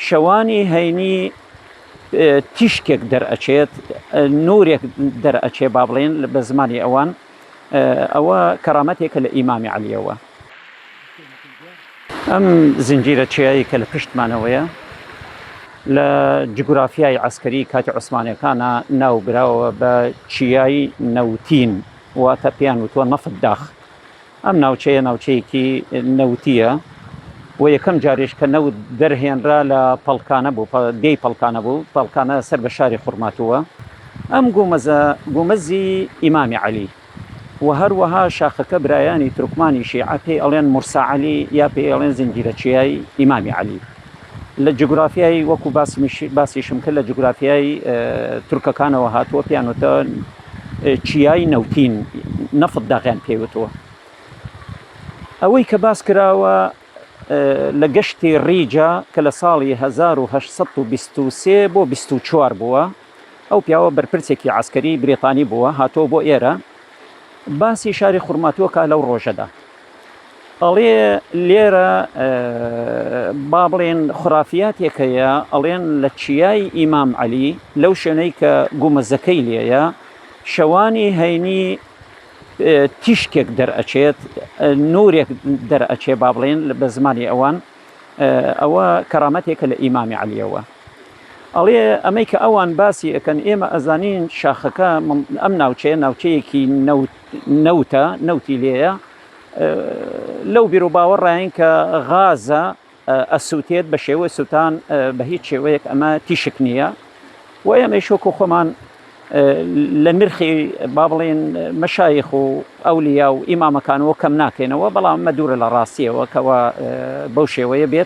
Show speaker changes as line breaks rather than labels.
شەوانی هەینی تیشکێک دەرئەچێت، نورێک دەرئەچێ با بڵێن بە زمانی ئەوان، ئەوە کەرامەتێکە لە ئیمامی عەلیەوە. ئەم زنجیرە چیایی کە لە پشتمانەوەیە لە جغرافیای عەسکەری کاتی عوسمانیەکانە ناوبراوە بە چیای نەوتین، واتە پێیان وتووە نەفت داخ. ئەم ناوچەیە ناوچەیەکی نەوتیە و یەکەم جارێش کە نەوت دەرهێنرا لە پەڵکانە بوو، دێی پەڵکانە بوو، پەڵکانە سەر بە شاری خوڕماتووە. ئەم گومەزی ئیمامی عەلی و هەروەها شاخەکە برایانی تورکمانی شیعە پێی ئەڵێن مورسا عەلی یا پێی ئەڵێن زنجیرە چیای ئیمامی عەلی. لە جغرافیای وەکو باسیشم کرد لە جغرافیای تورکەکانەوە هاتووە، پێیان وتە چیای نەوتین، نەفت داغیان پێوتووە. ئەوەی کە باس کراوە لە گەشتی ڕیجا کە لە ساڵی 1823 بۆ 24 بووە، ئەو پیاوە بەرپرسێکی عەسکەری بریتانی بووە، هاتۆ بۆ ئێرە باسی شاری خوڕماتووەکە لەو ڕۆژەدا. ئەڵێ لێرە با بڵێن خورافیاتێک هەیە، ئەڵێن لە چیای ئیمام عەلی لەو شوێنەی کە گومەزەکەی لێیە شەوانی هەینی تیشکێک دەرئەچێت، نورێک دەرئەچێ با بڵێن بە زمانی ئەوان، ئەوە کەرامەتێکە لە ئیمامی عەلیەوە. ئەڵێ ئەمەی کە ئەوان باسی ئەکەن ئێمە ئەزانین شاخەکە ئەم ناوچەیەکی نەوتی لێیە، لەو بیر و باوەڕایین کە غازە ئەسووتێت بە شێوەی سووتان بە هیچ شێوەیەک ئەمە تیشک نییە و ئێمە شۆک و خۆمان لە نرخی با بڵێن مەشایخ و ئەولیا و ئیمامەکانەوە کەم ناکەینەوە، بەڵام ئەمە دوورە لە ڕاستیەوە کەەوە بەو شێوەیە بێت.